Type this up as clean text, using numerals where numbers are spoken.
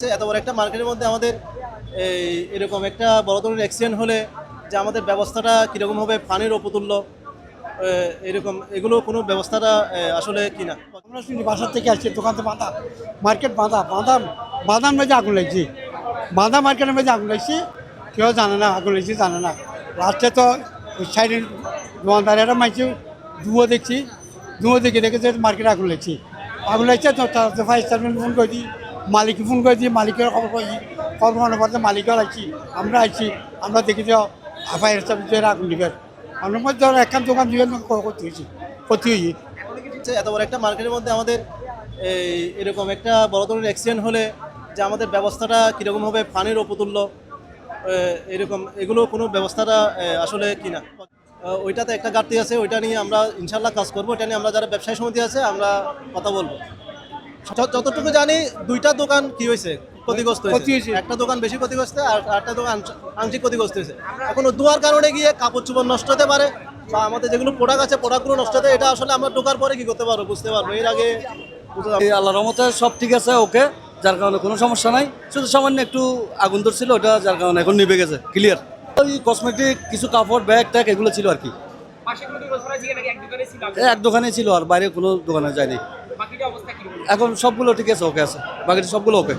এত বড় একটা মার্কেটের মধ্যে আমাদের এরকম একটা বড় ধরনের অ্যাক্সিডেন্ট হলে যে আমাদের ব্যবস্থাটা কীরকম হবে, পানির উপতুল্য এরকম এগুলো কোনো ব্যবস্থাটা আসলে কিনা। আমরা শুনি বাসার থেকে আসছি, দোকান তো বাঁধা, মার্কেট বাঁধা, বাঁধার মধ্যে আগুন লাগছি, বাঁধা মার্কেটের মধ্যে আগুন লাগছি, কেউ জানে না আগুন লাগছি, জানে না। লাস্টে তো ওই সাইডের দোকানদারেরা মাইছি, ধুয়ো দেখছি, ধুয়ো দেখে মার্কেটে আগুন লাগছি, আগুন লাগছে তো তার ফায়ার সার্ভিস ফোন করে দিই, মালিককে ফোন করে দিই, মালিকের খবর করে দিই, খবর মনে পড়তে মালিকও লাগছি, আমরা আইছি, আমরা দেখি যে ফায়ার সার্ভিসের আগুন দিবেন, আমরা মধ্যে একখান দোকান দিবেন করতে হয়েছি। এত বড় একটা মার্কেটের মধ্যে আমাদের এরকম একটা বড় ধরনের অ্যাক্সিডেন্ট হলে যে আমাদের ব্যবস্থাটা কীরকম হবে, পানির উপতুল্য এরকম এগুলো কোনো ব্যবস্থাটা আসলে কিনা। ওইটাতে একটা ঘাটতি আছে, ওইটা নিয়ে আমরা ইনশাল্লাহ কাজ করবো। ওইটা নিয়ে আমরা যারা ব্যবসায়ী সমিতি আছে আমরা কথা বলবো। যতটুকু জানি দুইটা দোকান কি হয়েছে, ক্ষতিগ্রস্ত হয়েছে, একটা দোকান বেশি ক্ষতিগ্রস্ত আর একটা দোকান আংশিক ক্ষতিগ্রস্ত হয়েছে। এখন ধোয়ার কারণে গিয়ে কাপড় চোপড় নষ্ট হতে পারে বা আমাদের যেগুলো প্রোডাক্ট আছে প্রোডাক্টগুলো নষ্ট হতে, এটা আসলে আমরা ঢোকার পরে কি করতে পারবো, বুঝতে পারবো। এর আগে আল্লাহর রহমতে সব ঠিক আছে, ওকে, যার কারণে কোনো সমস্যা নাই। শুধু সামান্য একটু আগুন ধরছিল, ওটা যার কারণে এখন নিভে গেছে, ক্লিয়ার। ওই কসমেটিক কিছু কাপড়, ব্যাগ ট্যাগ এগুলো ছিল আর কি, এক দোকানে ছিল, আর বাইরে কোনো দোকানে যায়নি। এখন সবগুলো ঠিক আছে, ওকে আছে, বাকিটা সবগুলো ওকে।